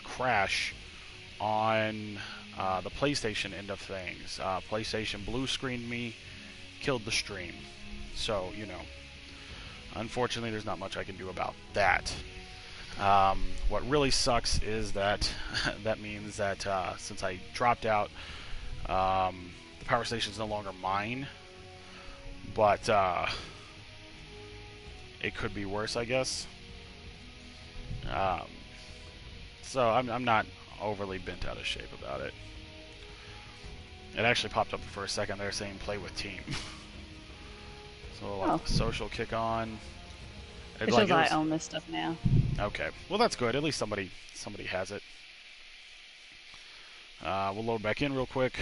crash on the PlayStation end of things. PlayStation blue screened me, killed the stream. So, unfortunately, there's not much I can do about that. What really sucks is that that means that since I dropped out, the power station is no longer mine. But it could be worse, I guess. Um, so I'm not overly bent out of shape about it. It actually popped up for a second there saying play with team. So like Oh, the social kick on. it Like shows it I was own this stuff now. okay. Well, that's good. At least somebody has it. We'll load back in real quick,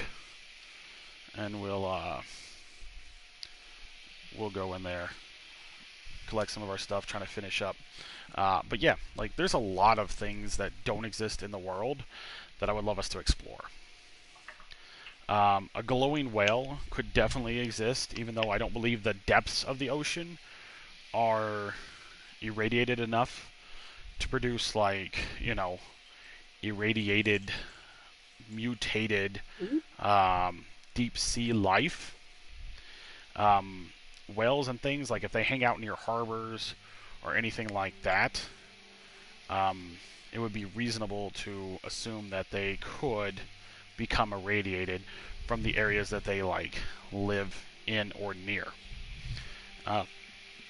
and we'll go in there, collect some of our stuff, trying to finish up. But yeah, like there's a lot of things that don't exist in the world that I would love us to explore. A glowing whale could definitely exist, even though I don't believe the depths of the ocean are irradiated enough to produce, like, irradiated, mutated, Mhm. deep sea life. Um, Whales and things, like if they hang out near harbors or anything like that, it would be reasonable to assume that they could become irradiated from the areas that they like live in or near. Uh,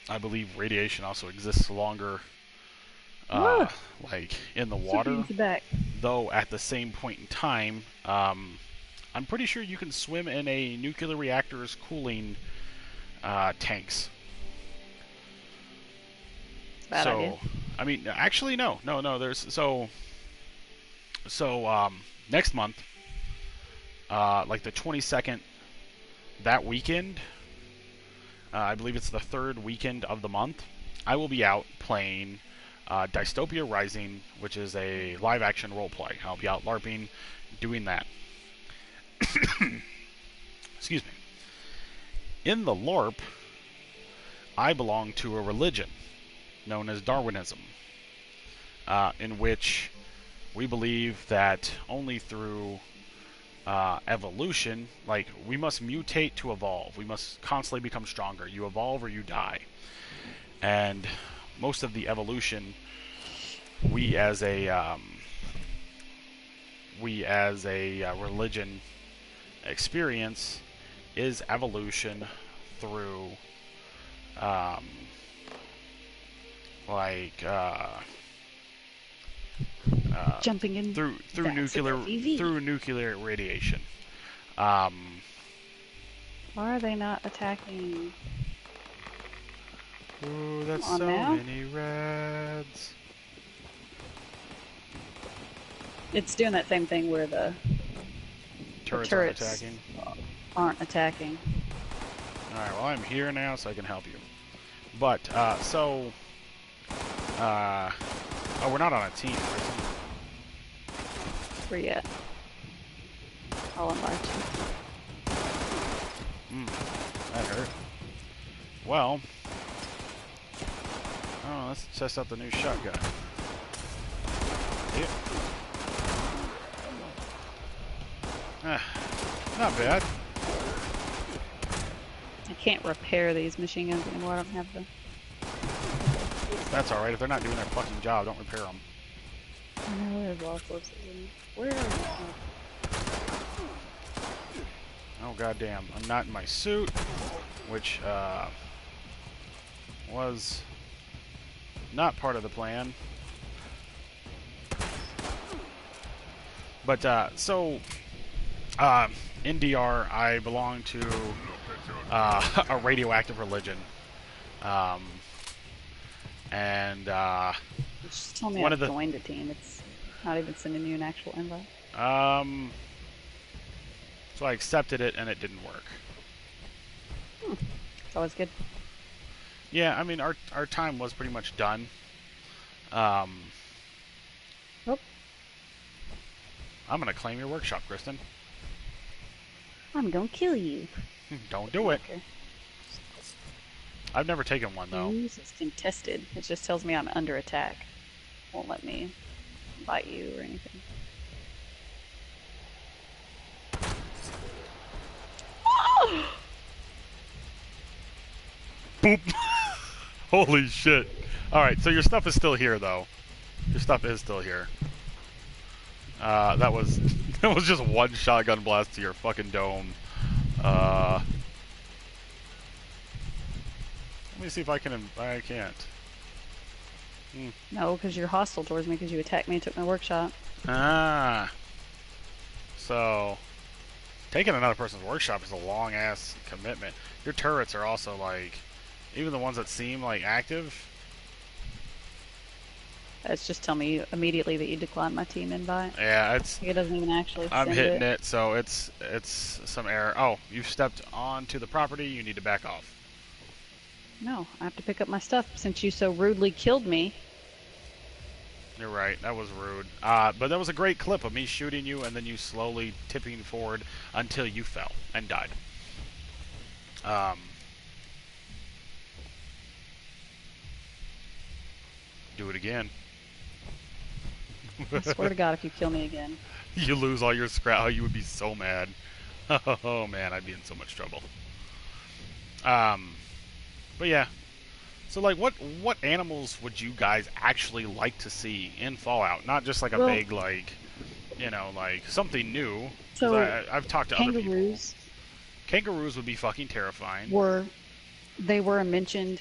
I believe radiation also exists longer, Whoa, uh, like in the super water. easy back. Though at the same point in time, I'm pretty sure you can swim in a nuclear reactor's cooling tanks. Bad idea. So, I mean, actually, no, no, no. There's next month, like the 22nd, that weekend, I believe it's the third weekend of the month, I will be out playing Dystopia Rising, which is a live action role play. I'll be out LARPing, doing that. Excuse me. In the LARP, I belong to a religion known as Darwinism, in which we believe that only through evolution, like we must mutate to evolve. We must constantly become stronger. You evolve or you die. And most of the evolution we as a religion experience is evolution through um, like Jumping in. through That's an nuclear FEV. radiation. Um, Why are they not attacking? ooh, Come that's on so now. many reds. It's doing that same thing where the Turrets aren't turrets attacking. aren't attacking. All right, well I'm here now, so I can help you. But uh, oh, we're not on a team. Where you at? I'll invite you. That hurt. Well, oh, let's test out the new shotgun. Yeah. Not bad. I can't repair these machine guns anymore. I don't have the. That's all right. If they're not doing their fucking job, don't repair them. I know there's wall forces in. Where are you? Oh goddamn! I'm not in my suit, which was not part of the plan. But in DR, I belong to a radioactive religion, um, and Just tell me one I've of the joined a team. It's not even sending you an actual invite. um, so I accepted it, and it didn't work. It's always good. Yeah, I mean our time was pretty much done. Um, Oh, I'm gonna claim your workshop, Kristen. I'm gonna kill you. Don't do it. Okay. I've never taken one though. Use is contested. It just tells me I'm under attack. Won't let me. bite you or anything. Boop. Holy shit. Alright, so your stuff is still here, though. Your stuff is still here. That was that was just one shotgun blast to your fucking dome. Let me see if I can. I can't. No, because you're hostile towards me because you attacked me and took my workshop. Ah. So, taking another person's workshop is a long ass commitment. Your turrets are also like, even the ones that seem like active. It's just tell me immediately that you declined my team invite. Yeah, it's. It doesn't even actually. I'm send hitting it, so it's some error. Oh, you've stepped onto the property. You need to back off. No, I have to pick up my stuff since you so rudely killed me. You're right. That was rude. But that was a great clip of me shooting you and then you slowly tipping forward until you fell and died. Do it again. I swear to God, if you kill me again. You lose all your scrap. Oh, you would be so mad. Oh man, I'd be in so much trouble. But yeah. So like, what animals would you guys actually like to see in Fallout? Not just like a big like, you know, like something new. So I've talked to other people. kangaroos. Kangaroos would be fucking terrifying. They were a mentioned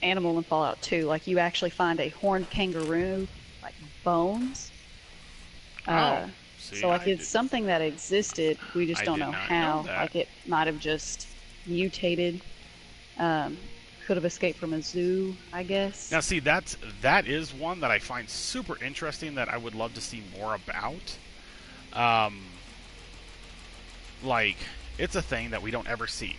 animal in Fallout 2. Like you actually find a horned kangaroo, like bones. See, so like it's something that existed. We just don't know how. Like it might have just mutated. Could have escaped from a zoo, I guess. Now, see, that is one that I find super interesting that I would love to see more about. Like, it's a thing that we don't ever see,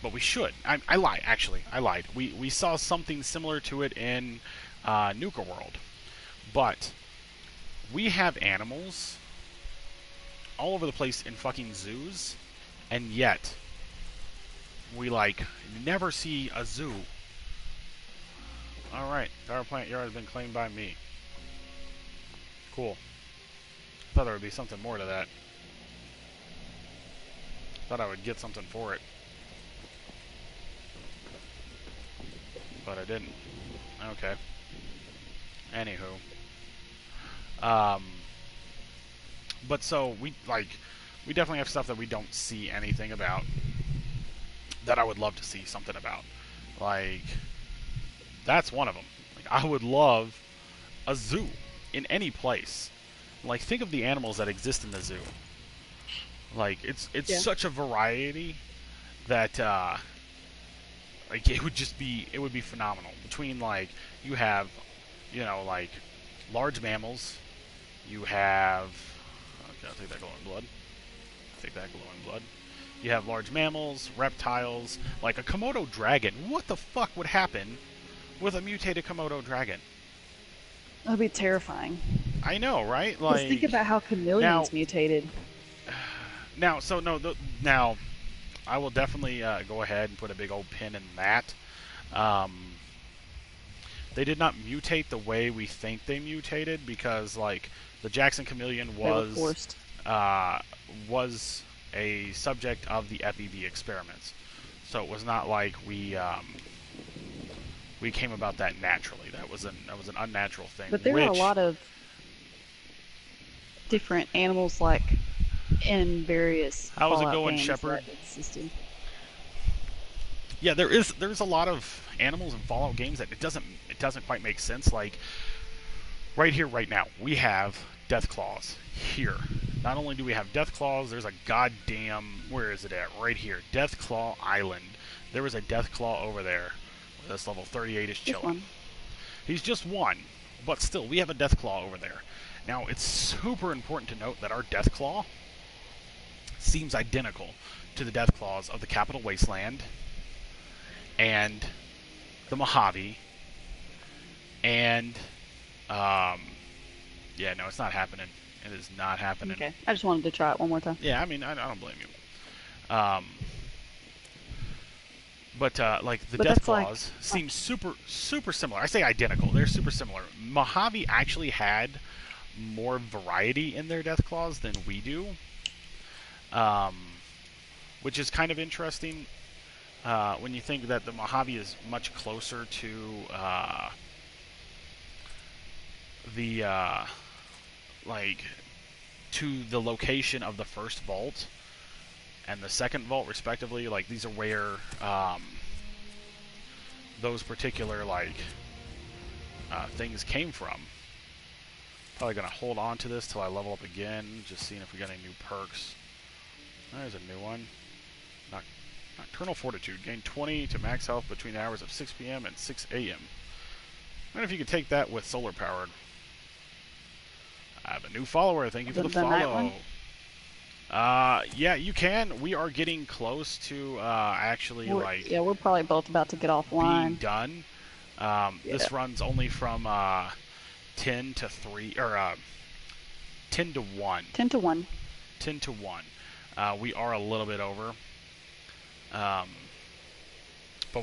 but we should. I lied, actually. I lied. We saw something similar to it in Nuka World, but we have animals all over the place in fucking zoos, and yet we like never see a zoo. Alright, Power Plant Yard has been claimed by me. Cool. Thought there would be something more to that. Thought I would get something for it. But I didn't. Okay. Anywho. But so, we definitely have stuff that we don't see anything about that I would love to see something about. Like, that's one of them. Like, I would love a zoo in any place. Like, think of the animals that exist in the zoo. Like, it's such a variety that, like, it would be phenomenal. Between, like, you have, you know, like, large mammals. You have, okay, I'll take that glowing blood. You have large mammals, reptiles, like a Komodo dragon. What the fuck would happen with a mutated Komodo dragon? That would be terrifying. I know, right? Like, just think about how chameleons mutated. Now, now, I will definitely go ahead and put a big old pin in that. They did not mutate the way we think they mutated because, like, the Jackson chameleon was a subject of the FEV experiments, so it was not like we came about that naturally. That was an unnatural thing. But there are a lot of different animals, like in various. How is it going, Shepard? Yeah, there's a lot of animals in Fallout games that it doesn't quite make sense. Like right here, right now, we have Deathclaws here. Not only do we have Deathclaws, there's a goddamn, where is it at? Right here, Deathclaw Island. There was a Deathclaw over there. Where this level 38 is chilling. He's just one, but still, we have a Deathclaw over there. Now, it's super important to note that our Deathclaw seems identical to the Deathclaws of the Capital Wasteland and the Mojave and yeah, no, it's not happening. It is not happening. Okay, I just wanted to try it one more time. Yeah, I mean, I don't blame you. But like the Death Claws seem super similar. I say identical. They're super similar. Mojave actually had more variety in their Death Claws than we do, which is kind of interesting when you think that the Mojave is much closer to the like to the location of the first vault and the second vault, respectively. Like, these are where those particular things came from. Probably gonna hold on to this till I level up again, just seeing if we got any new perks. There's a new one. Nocturnal Fortitude. Gain 20 to max health between the hours of 6 p.m. and 6 a.m. I wonder if you could take that with solar powered. I have a new follower. Thank you for the follow. Yeah, you can. We are getting close to actually yeah, we're probably both about to get offline. Being done. This runs only from 10 to 3 or 10 to 1. 10 to 1. 10 to 1. We are a little bit over. But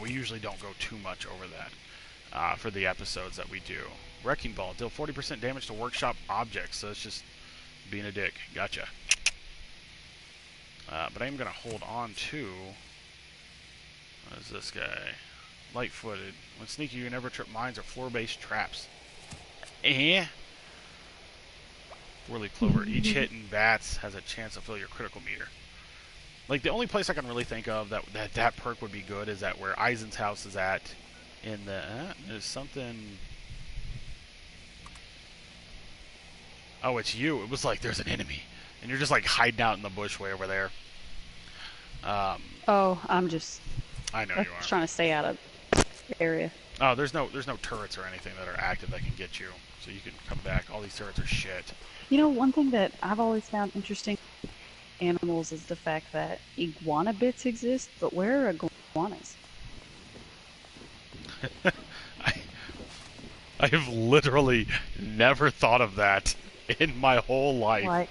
we usually don't go too much over that for the episodes that we do. Wrecking Ball. Deal 40% damage to workshop objects. So it's just being a dick. Gotcha. But I am going to hold on to... What is this guy? Light-footed. When sneaky, you never trip mines or floor-based traps. Four-leaf clover. Each hit in bats has a chance to fill your critical meter. Like, the only place I can really think of that perk would be good is that where Eisen's house is at in the... there's something... Oh, it's you. It was like there's an enemy. And you're just like hiding out in the bush way over there. Oh, I'm just... I know you are. Trying to stay out of the area. Oh, there's no turrets or anything that are active that can get you. So you can come back. All these turrets are shit. You know, one thing that I've always found interesting animals is the fact that iguana bits exist, but where are iguanas? I have literally never thought of that in my whole life. Like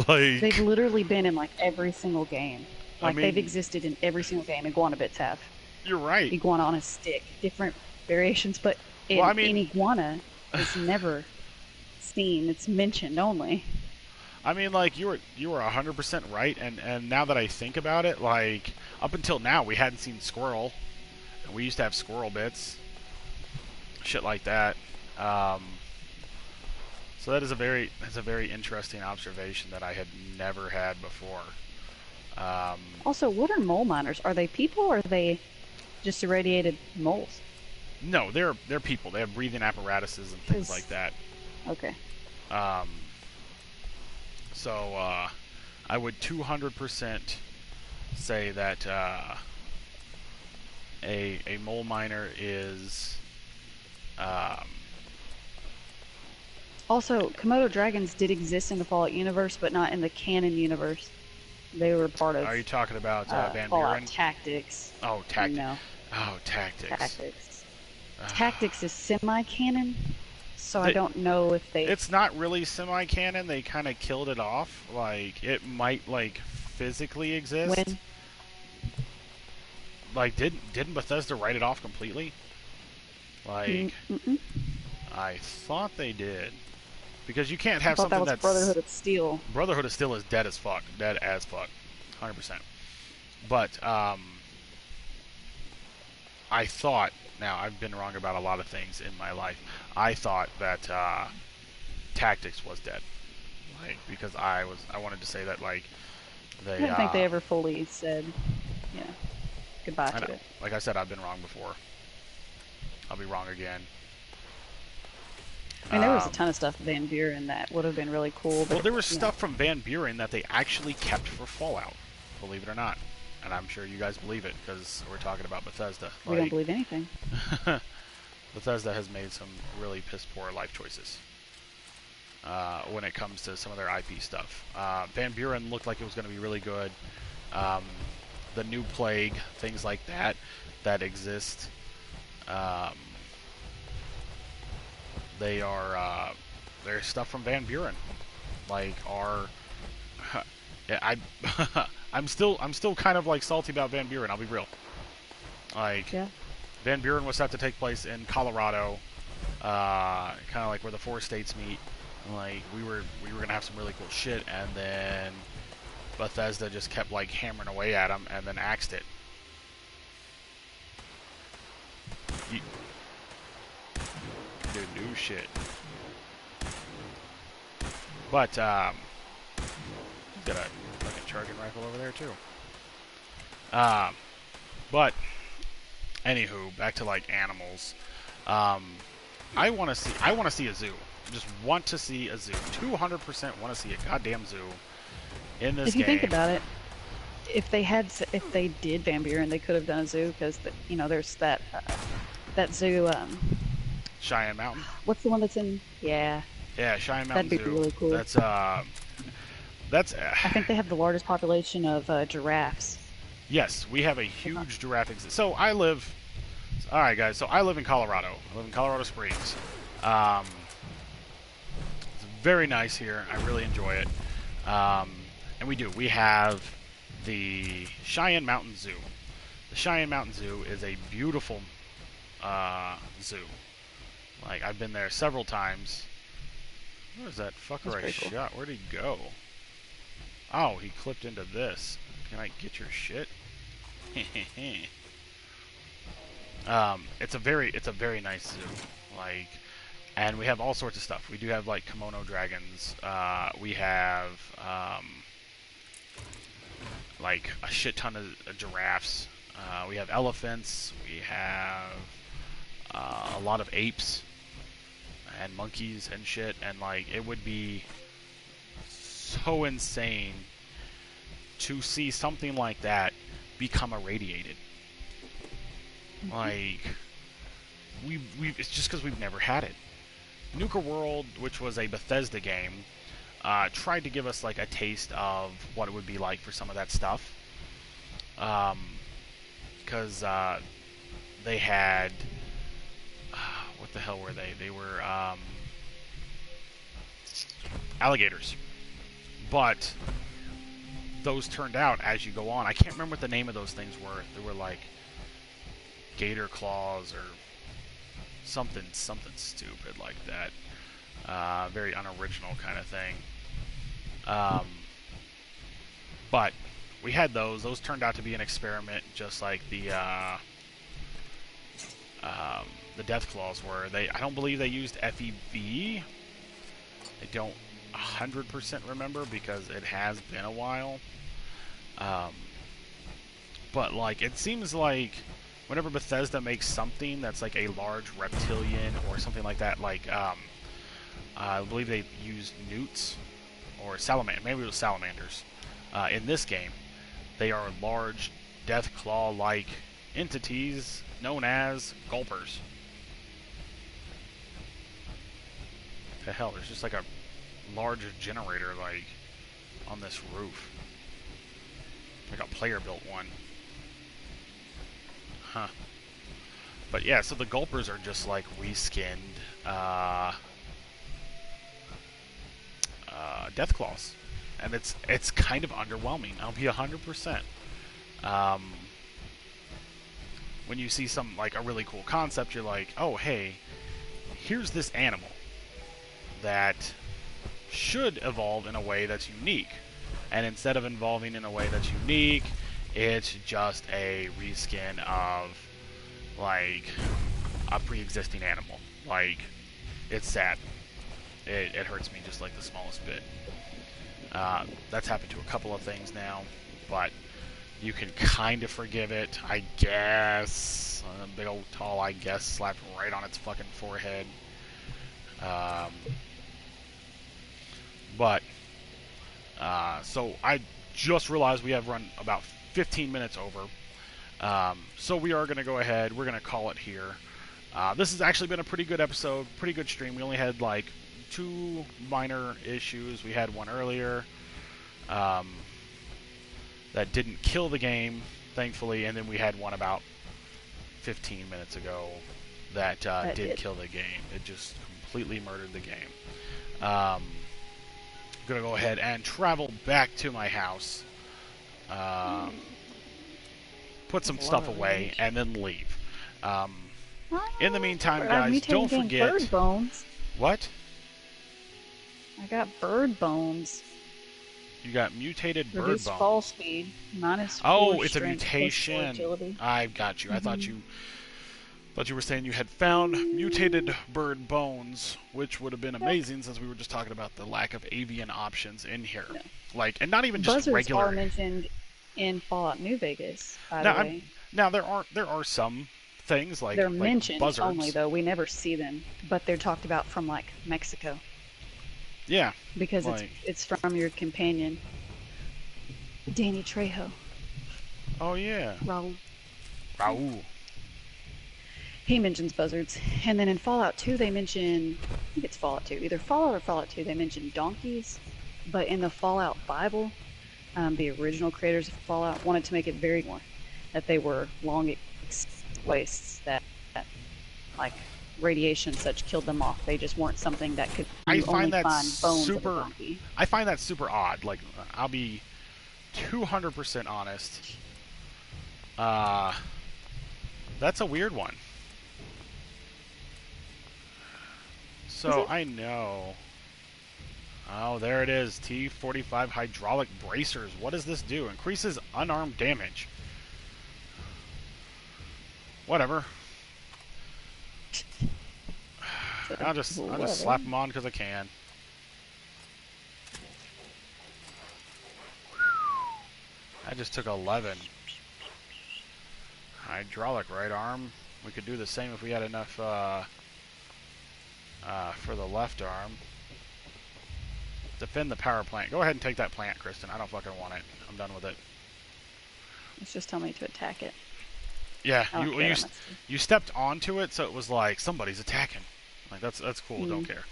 they've literally been in like every single game. Like, I mean, they've existed in every single game. Iguana bits have. You're right. Iguana on a stick, different variations, but in iguana is never seen. It's mentioned only. I mean, like, you were 100% right, and now that I think about it, like, up until now we hadn't seen squirrel, and we used to have squirrel bits, shit like that. So that's a very interesting observation that I had never had before. Also, what are mole miners? Are they people, or are they just irradiated moles? No, they're people. They have breathing apparatuses and things like that. Okay. So I would 200% say that a mole miner is. Also, Komodo dragons did exist in the Fallout universe, but not in the canon universe. They were part of... Are you talking about Van Fallout Buren? Tactics. Oh, Tactics. No. Oh, Tactics. Tactics. Tactics is semi-canon, so I don't know if they... It's not really semi-canon. They kind of killed it off. Like, it might, like, physically exist. When? Like, didn't Bethesda write it off completely? Like, I thought they did. Because you can't have something that's... Brotherhood of Steel. Brotherhood of Steel is dead as fuck. Dead as fuck. 100%. But, I thought... Now, I've been wrong about a lot of things in my life. I thought that, Tactics was dead. Like, because I wanted to say that, like, they... I don't think they ever fully said, goodbye to it. Like I said, I've been wrong before. I'll be wrong again. I mean, there was a ton of stuff Van Buren that would have been really cool. But, well, there was stuff from Van Buren that they actually kept for Fallout, believe it or not. And I'm sure you guys believe it, because we're talking about Bethesda. We don't believe anything. Bethesda has made some really piss-poor life choices when it comes to some of their IP stuff. Van Buren looked like it was going to be really good. The New Plague, things like that exist. They are there's stuff from Van Buren, like I'm still kind of like salty about Van Buren. I'll be real. Like, yeah. Van Buren was set to take place in Colorado, kind of like where the 4 states meet. Like, we were gonna have some really cool shit, and then Bethesda just kept like hammering away at them, and then axed it. You do new shit. But he's got a fucking charging rifle over there too. But anywho, back to like animals. I want to see a zoo. Just want to see a zoo. 200% want to see a goddamn zoo in this game. If you think about it, if they did Van Buren, they could have done a zoo because there's that zoo. Cheyenne Mountain. What's the one that's in? Yeah. Yeah, Cheyenne Mountain Zoo. That'd be really cool. That's. I think they have the largest population of giraffes. Yes, we have a huge giraffe exhibit. So I live. All right, guys. So I live in Colorado. I live in Colorado Springs. It's very nice here. I really enjoy it. And we have the Cheyenne Mountain Zoo. The Cheyenne Mountain Zoo is a beautiful zoo. Like, I've been there several times. Where's that fucker I shot? Where'd he go? Oh, he clipped into this. Can I get your shit? It's a very nice zoo. Like, and we have all sorts of stuff. We do have like kimono dragons. We have like a shit ton of giraffes. We have elephants. We have a lot of apes and monkeys and shit. And like, it would be so insane to see something like that become irradiated. Like, it's just because we've never had it. Nuka World, which was a Bethesda game, tried to give us like a taste of what it would be like for some of that stuff. Because they had what the hell were they? They were alligators, but those turned out as you go on. I can't remember what the name of those things were. They were like gator claws or something stupid like that. Very unoriginal kind of thing. But we had those. Those turned out to be an experiment, just like the death claws were. I don't believe they used FEV. I don't 100% remember because it has been a while. But like, it seems like whenever Bethesda makes something that's like a large reptilian or something like that, like I believe they used newts or salamanders. Maybe it was salamanders. In this game, they are large death claw-like entities known as gulpers. The hell, there's just like a large generator like on this roof. Like a player built one. Huh. But yeah, so the gulpers are just like reskinned death claws. And it's kind of underwhelming. I'll be 100%. When you see some like a really cool concept, you're like, oh hey, here's this animal that should evolve in a way that's unique. And instead of evolving in a way that's unique, it's just a reskin of like a pre-existing animal. Like, it's sad. It hurts me just like the smallest bit. That's happened to a couple of things now, but you can kind of forgive it, I guess. A big old tall I guess slapped right on its fucking forehead. So I just realized we have run about 15 minutes over. So we are going to go ahead. We're going to call it here. This has actually been a pretty good episode, pretty good stream. We only had like 2 minor issues. We had one earlier that didn't kill the game, thankfully, and then we had one about 15 minutes ago that did kill the game. It just completely murdered the game. I'm going to go ahead and travel back to my house. put some stuff away, and then leave. In the meantime, guys, don't forget... Bird bones. What? I got bird bones. You got mutated bird bones. Fall speed, minus 4 Oh, it's a strength, mutation. I got you. I thought you were saying you had found mutated bird bones, which would have been amazing since we were just talking about the lack of avian options in here. No. Like, and not even just buzzards regular. Buzzards are mentioned in Fallout New Vegas, by the way. Now there are some things like they're mentioned buzzards. Only though we never see them, but they're talked about from like Mexico. Yeah. Because it's from your companion, Danny Trejo. Oh yeah. Raul. He mentions buzzards, and then in Fallout 2 they mention, I think it's Fallout 2, either Fallout or Fallout 2, they mention donkeys, but in the Fallout Bible, the original creators of Fallout wanted to make it very clear that they were long wastes that like radiation such killed them off. They just weren't something that could find bones of a donkey. I find that super odd. Like, I'll be 200% honest. That's a weird one. So I know. Oh, there it is. T-45 hydraulic bracers. What does this do? Increases unarmed damage. Whatever. I'll just slap them on because I can. I just took 11. Hydraulic right arm. We could do the same if we had enough for the left arm. Defend the power plant. Go ahead and take that plant, Kristen. I don't fucking want it. I'm done with it. It's just telling me to attack it. Yeah, you stepped onto it, so it was like somebody's attacking. Like that's cool. Don't care.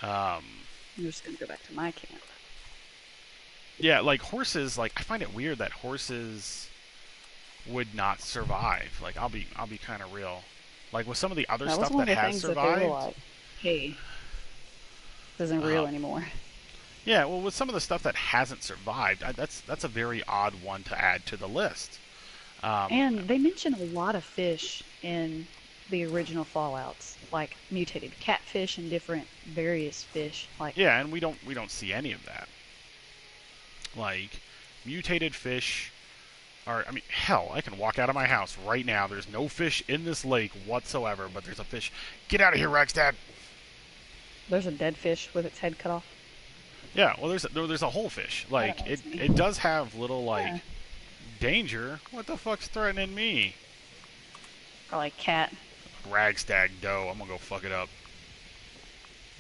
I'm just gonna go back to my camp. Yeah, like horses. Like I find it weird that horses would not survive. Like I'll be kind of real. Like with some of the other stuff that has survived. That like, hey, this isn't real anymore. Yeah, well, with some of the stuff that hasn't survived, that's a very odd one to add to the list. And they mention a lot of fish in the original Fallouts, like mutated catfish and different various fish. Like yeah, and we don't see any of that. Like mutated fish. I mean, hell, I can walk out of my house right now. There's no fish in this lake whatsoever, but there's a fish. Get out of here, Rexdad! There's a dead fish with its head cut off. Yeah, well, there's a whole fish. Like it does have little like danger. What the fuck's threatening me? Probably cat. Ragstag doe. I'm gonna go fuck it up.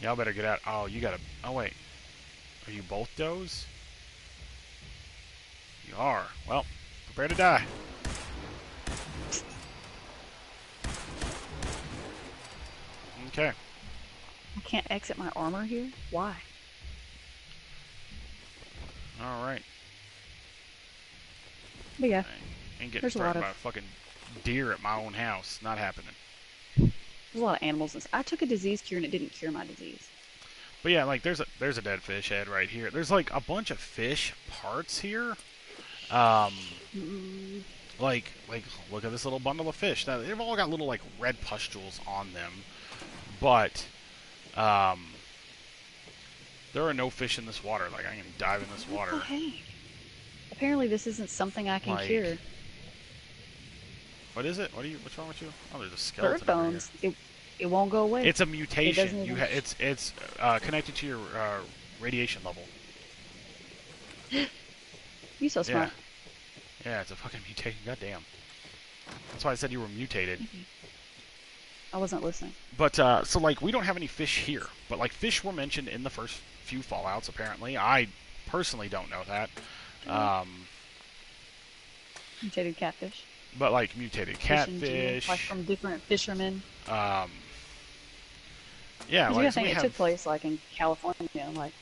Y'all better get out. Oh, you gotta. Oh wait, are you both does? You are. Well, prepare to die. Okay. I can't exit my armor here? Why? Alright. But yeah. I ain't getting threatened by a fucking deer at my own house. Not happening. There's a lot of animals. I took a disease cure and it didn't cure my disease. But yeah, like there's a dead fish head right here. There's like a bunch of fish parts here. Like look at this little bundle of fish. Now they've all got little like red pustules on them, but there are no fish in this water. Like I can dive in this water. Hey, apparently this isn't something I can cure. What is it? What's wrong with you? Oh, there's a skeleton. Bird bones. It won't go away. It's a mutation. It's connected to your radiation level. You're so smart. Yeah, it's a fucking mutation. Goddamn. That's why I said you were mutated. I wasn't listening. But so like we don't have any fish here, but like fish were mentioned in the first few Fallouts. Apparently, I personally don't know that. Mutated catfish. But like mutated catfish, like from different fishermen. Yeah, like so it took place like in California. Like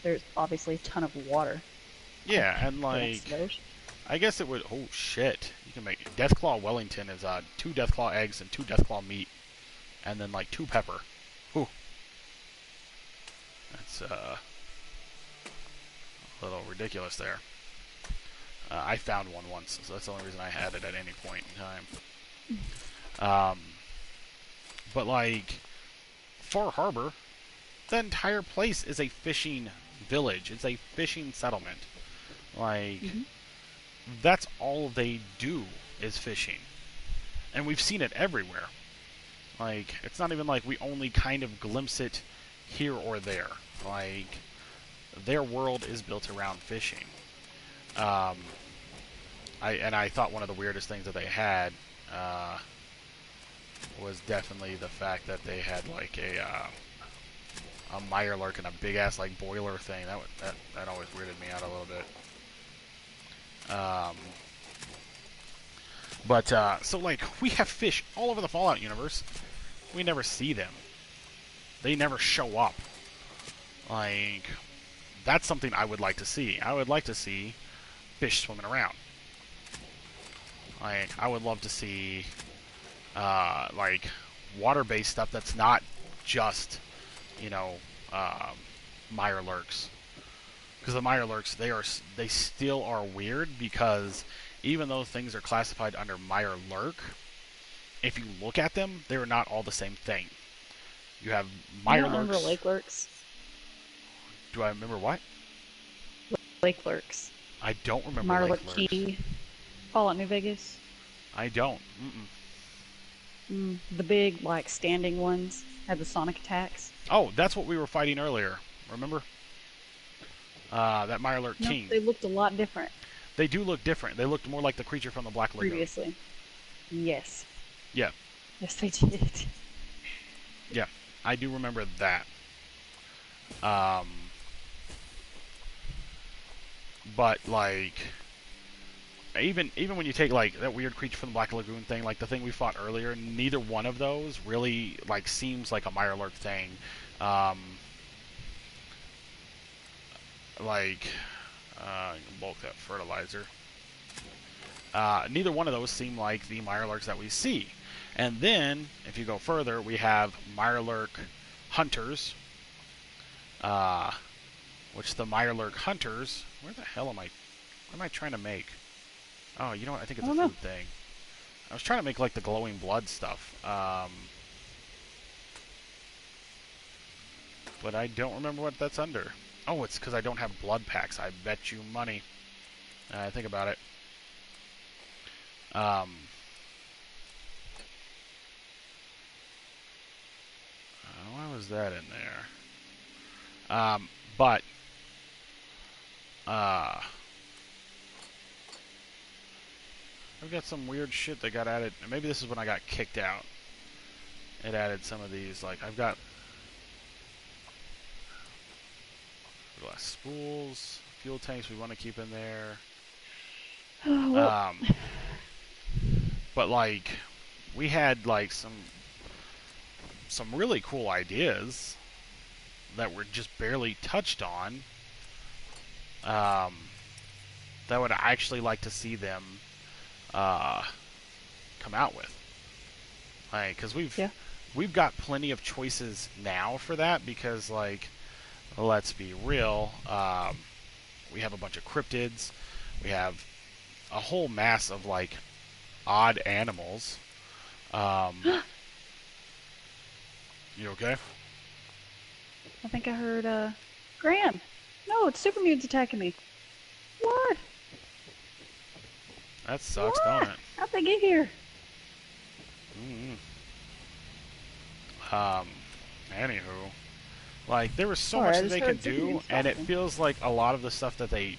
there's obviously a ton of water. Yeah, and like I guess it would. Oh shit! You can make Deathclaw Wellington is 2 Deathclaw eggs and 2 Deathclaw meat, and then like 2 pepper. Whew. That's a little ridiculous there. I found one once, so that's the only reason I had it at any point in time. But like Far Harbor, the entire place is a fishing village. It's a fishing settlement. Like Hmm. that's all they do is fishing, and we've seen it everywhere. Like it's not even like we only kind of glimpse it here or there. Like their world is built around fishing. Um, I thought one of the weirdest things that they had was definitely the fact that they had like a Mirelurk and a big ass like boiler thing. That always weirded me out a little bit. But so like we have fish all over the Fallout universe. We never see them. They never show up. Like that's something I would like to see. I would like to see fish swimming around. Like I would love to see like water-based stuff that's not just you know Mirelurks. Because the Mirelurks, they still are weird because even though things are classified under Mirelurk, if you look at them, they're not all the same thing. You have You don't remember Mirelurks. Lake Lurks? Do I remember what? Lake Lurks. I don't remember Mirelurk Lake Lurks. Key. Fallout New Vegas. I don't. Mm-mm. The big, like, standing ones had the sonic attacks. Oh, that's what we were fighting earlier. Remember? That Mirelurk No, King. they looked a lot different They do look different. They looked more like the creature from the Black Lagoon. previously. Yes. Yeah. Yes, they did. Yeah. I do remember that. Um, but like even when you take like that weird creature from the Black Lagoon thing, like the thing we fought earlier, neither one of those really like seems like a Mirelurk thing. Um, like bulk that fertilizer. Neither one of those seem like the Mirelurks that we see. And then, if you go further, we have Mirelurk Hunters, which the Mirelurk Hunters. Where the hell am I? What am I trying to make? Oh, you know what? I think it's I a don't know. food thing. I was trying to make like the glowing blood stuff, but I don't remember what that's under. Oh, it's because I don't have blood packs. I bet you money. Think about it. Why was that in there? But I've got some weird shit that got added. Maybe this is when I got kicked out. It added some of these. Like I've got glass spools, fuel tanks we want to keep in there. Oh, well, But like we had like some really cool ideas that were just barely touched on. That would actually like to see them come out with. Like, because we've got plenty of choices now for that. Because like, let's be real, we have a bunch of cryptids. We have a whole mass of like odd animals. You okay? I think I heard, Gran. No, it's super mutants attacking me. What? That sucks, What? don't it? How'd they get here? Anywho, like there was so Sorry, much I that just they heard can super do, mutants and it talking. feels like a lot of the stuff that they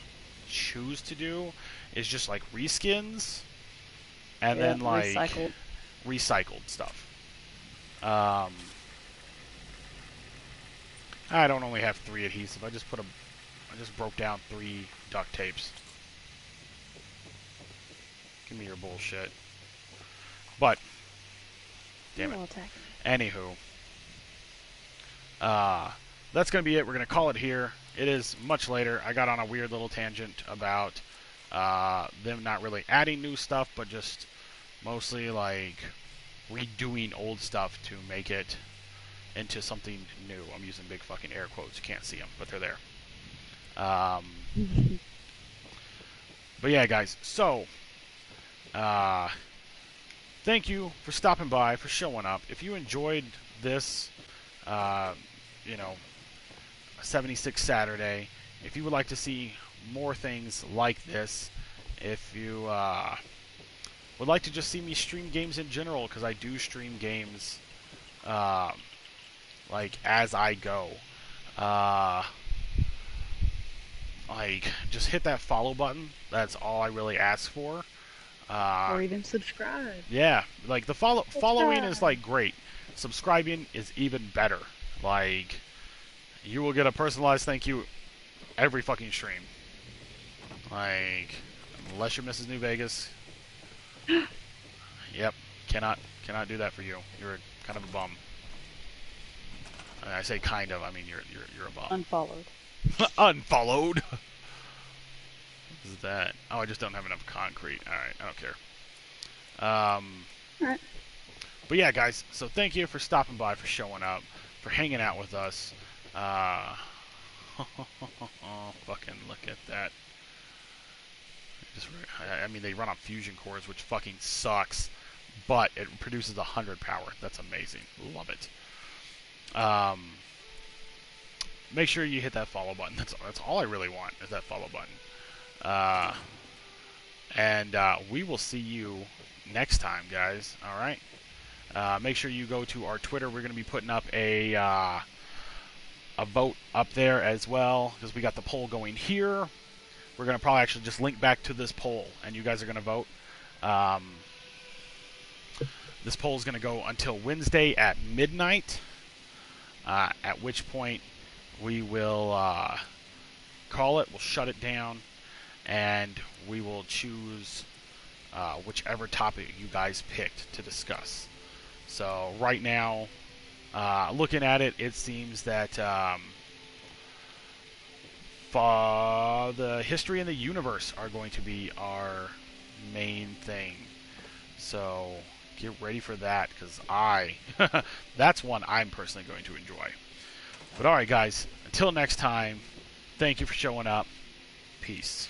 choose to do is just like reskins, and Yeah, then like recycled. stuff. I don't only have 3 adhesive. I just broke down 3 duct tapes. Give me your bullshit. But damn They're all it. attacking. Anywho, that's going to be it. We're going to call it here. It is much later. I got on a weird little tangent about them not really adding new stuff, but just mostly like redoing old stuff to make it into something new. I'm using big fucking air quotes. You can't see them, but they're there. But yeah, guys. So, uh, thank you for stopping by, for showing up. If you enjoyed this, uh, you know, 76 Saturday, if you would like to see more things like this, if you would like to just see me stream games in general, because I do stream games uh, like as I go, uh, like just hit that follow button. That's all I really ask for. Or even subscribe. Yeah, like the following is Subscribe. like great. Subscribing is even better. Like you will get a personalized thank you every fucking stream. Like unless you're Mrs. New Vegas, yep, cannot do that for you. You're kind of a bum. I say kind of. I mean you're a bum. Unfollowed. Unfollowed. What is that? Oh, I just don't have enough concrete. All right, I don't care. All right. But yeah, guys. So thank you for stopping by, for showing up, for hanging out with us. Fucking look at that. Just, I mean, they run on fusion cores, which fucking sucks, but it produces 100 power. That's amazing. Love it. Make sure you hit that follow button. That's all I really want is that follow button. And we will see you next time, guys. All right. Make sure you go to our Twitter. We're going to be putting up a vote up there as well, because we got the poll going here. We're going to probably actually just link back to this poll, and you guys are going to vote. This poll is going to go until Wednesday at midnight, at which point we will call it, we'll shut it down, and we will choose whichever topic you guys picked to discuss. So right now, looking at it, it seems that the history and the universe are going to be our main thing. So get ready for that, because that's one I'm personally going to enjoy. But alright, guys, until next time, thank you for showing up. Peace.